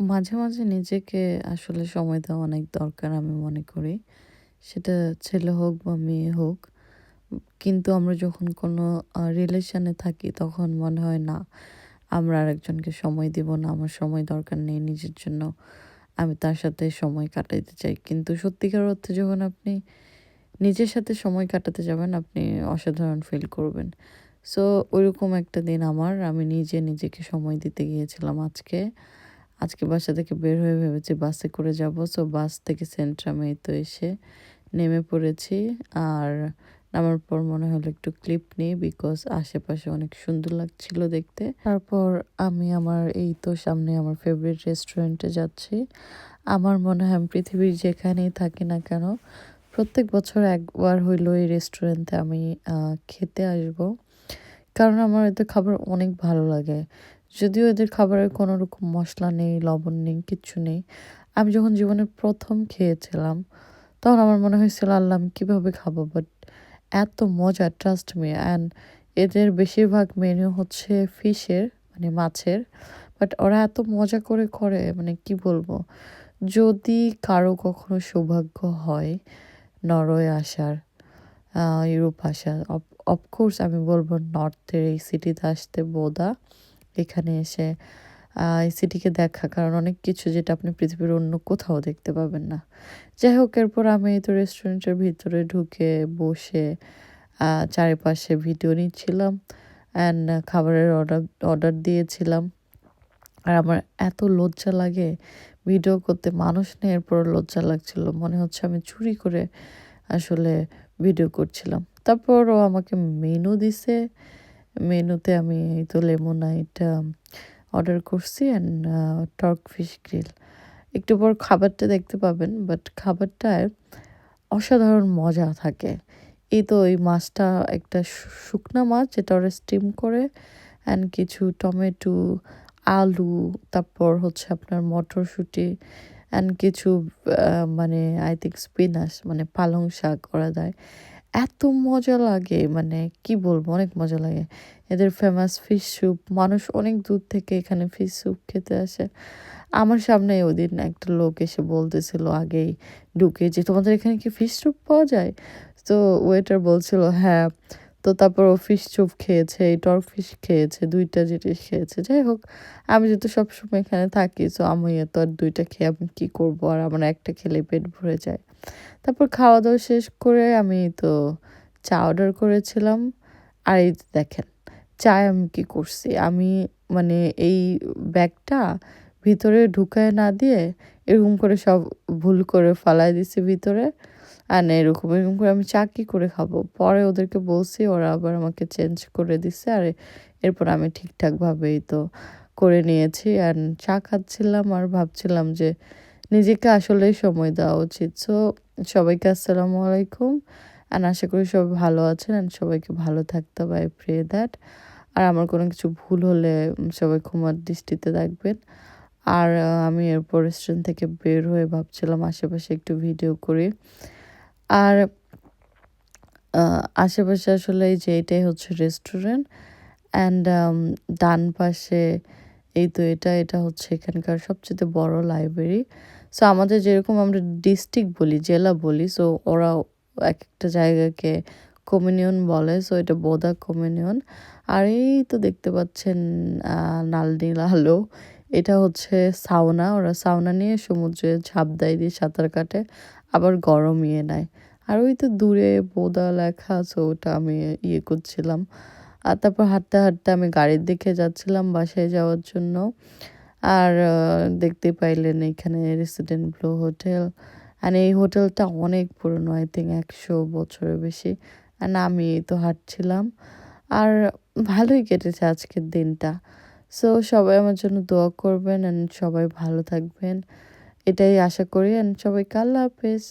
মাঝে, মাঝে নিজেকে আসলে সময় দেওয়া অনেক দরকার আমি মনে করি। সেটা ছেলে হোক বা মেয়ে হোক। কিন্তু আমরা যখন কোনো রিলেশনে থাকি তখন মনে হয় না, আমরা আরেকজনকে সময় দিব না। আমার সময় দরকার নেই নিজের জন্য। আমি তার সাথে সময় কাটাইতে চাই। কিন্তু সত্যিকার অর্থে যখন আপনি নিজের সাথে সময় কাটাতে যাবেন, আপনি অসাধারণ ফিল করবেন। সো ওইরকম একটা দিন আমার। আমি নিজে নিজেকে সময় দিতে গিয়েছিলাম আজকে। আজকে বাসা থেকে বের হয়ে ভেবেছি বাসে করে যাব। সো বাস থেকে সেন্ট্রামে এই তো এসে নেমে পড়েছি। আর নামার পর মনে হলো একটু ক্লিপ নিই বিকজ আশেপাশে অনেক সুন্দর লাগছিল দেখতে। তারপর আমি আমার এই তো সামনে আমার ফেভারিট রেস্টুরেন্টে যাচ্ছি। আমার মনে হয় আমি পৃথিবীর যেখানেই থাকি না কেন, প্রত্যেক বছর একবার হইলেও এই রেস্টুরেন্টে আমি খেতে আসবো। কারণ আমার এদের খাবার অনেক ভালো লাগে। যদিও এদের খাবারে কোনো রকম মসলা নেই, লবণ নেই, কিচ্ছু নেই। আমি যখন জীবনে ১ম খেয়েছিলাম, তখন আমার মনে হয়েছিল, "আল্লাহ আমি কিভাবে খাবো?" বাট এত মজা, ট্রাস্ট মি। অ্যান্ড এদের বেশিরভাগ মেনু হচ্ছে ফিশের, মানে মাছের। বাট ওরা এত মজা করে করে, মানে কি বলবো? যদি কারো কখনো সৌভাগ্য হয় নরওয়ে আসার, ইউরোপ আসার, অফকোর্স আমি বলবো নর্থের এই সিটিতে আসতে বোদা। এখানে এসে এই সিটিকে দেখা, কারণ অনেক কিছু যেটা আপনি পৃথিবীর অন্য কোথাও দেখতে পাবেন না। যাই হোক, এরপর আমি এই তো রেস্টুরেন্টের ভিতরে ঢুকে বসে চারিপাশে ভিডিও নিচ্ছিলাম অ্যান্ড খাবারের অর্ডার দিয়েছিলাম। আর আমার এত লজ্জা লাগে ভিডিও করতে, মানুষ নেই, এরপর লজ্জা লাগছিল। মনে হচ্ছে আমি চুরি করে আসলে ভিডিও করছিলাম। তারপর ও আমাকে মেনু দিছে। মেনুতে আমি এই তো লেমোনাইড অর্ডার করছি অ্যান্ড টর্ক ফিশ গ্রিল। একটু পর খাবারটা দেখতে পাবেন, বাট খাবারটায় অসাধারণ মজা থাকে। এই তো এই মাছটা একটা শুকনা মাছ যেটা ওরা স্টিম করে, অ্যান্ড কিছু টমেটো, আলু, তারপর হচ্ছে আপনার মটরশুঁটি অ্যান্ড কিছু মানে আই থিংক স্পিনাচ, মানে পালং শাক ওরা দেয়। এত মজা লাগে, মানে কি বলবো, অনেক মজা লাগে। এদের ফেমাস ফিশ স্যুপ, মানুষ অনেক দূর থেকে এখানে ফিশ স্যুপ খেতে আসে। আমার সামনে ওদিন একটা লোক এসে বলতেছিল আগেই ঢুকে যে, "তোমাদের এখানে কি ফিশ স্যুপ পাওয়া যায়?" তো ওয়েটার বলছিল হ্যাঁ। তো তারপর ও ফিশ স্যুপ খেয়েছে, এই টর্ক ফিশ খেয়েছে, ২ টা জিনিস খেয়েছে। যাই হোক, আমি যেহেতু সবসময় এখানে থাকি, সো আমি তো আর ২ টা খেয়ে আমি কি করবো? আর আমার একটা খেলেই পেট ভরে যায়। তারপর খাওয়া-দাওয়া শেষ করে আমি তো চা অর্ডার করেছিলাম। আর এই যে দেখেন, চায় আমি কি করছি? আমি মানে এই ব্যাগটা ভিতরে ঢুকায় না দিয়ে এরকম করে সব ভুল করে ফালায় দিছি ভিতরে। আর না এরকম করে আমি চা কি করে খাবো? পরে ওদেরকে বলছি, ওরা আবার আমাকে চেঞ্জ করে দিছে। আর এরপর আমি ঠিকঠাকভাবেই তো করে নিয়েছি। অ্যান্ড চা খাচ্ছিলাম আর ভাবছিলাম যে নিজেকে আসলেই সময় দেওয়া উচিত। সো সবাইকে আসসালামু আলাইকুম। অ্যান্ড আশা করি সবাই ভালো আছেন অ্যান্ড সবাইকে ভালো থাকতে হবে। I pray that. আর আমার কোনো কিছু ভুল হলে সবাই ক্ষমার দৃষ্টিতে দেখবেন। আর আমি এরপর রেস্টুরেন্ট থেকে বের হয়ে ভাবছিলাম আশেপাশে একটু ভিডিও করি। আর আ আশেপাশে আসলে এই যে এটাই হচ্ছে রেস্টুরেন্ট অ্যান্ড ডান পাশে এই তো এটা হচ্ছে এখানকার সবচাইতে বড় লাইব্রেরি। সো আমাদের যেরকম আমরা ডিস্ট্রিক্ট বলি, জেলা বলি, সো ওরা একেকটা জায়গাকে কমিউনিয়ন বলে। সো এটা বোদা কমিউনিয়ন। আর এই তো দেখতে পাচ্ছেন লাল নীল আলো। এটা হচ্ছে সাউনা। ওরা সাউনা নিয়ে সমুদ্রে ঝাঁপ দেয়, দিয়ে সাঁতার কাটে, আবার গরমিয়ে নেয়। আর ওই তো দূরে বোদা লেখা, সো ওটা আমি ইয়ে করছিলাম। আর তারপর হাঁটতে, হাঁটতে আমি গাড়ির দিকে যাচ্ছিলাম বাসায় যাওয়ার জন্য। আর দেখতেই পাইলেন এখানে রেসিডেন্ট ব্লু হোটেল। আর এই হোটেলটা অনেক পুরনো, আই থিংক ১০০ বছরের বেশি। অ্যান্ড আমি এই তো হাঁটছিলাম। আর ভালোই কেটেছে আজকের দিনটা। সো সবাই আমার জন্য দোয়া করবেন অ্যান্ড সবাই ভালো থাকবেন। এটাই আশা করি অ্যান্ড সবাইকে আল্লাহ হাফেজ।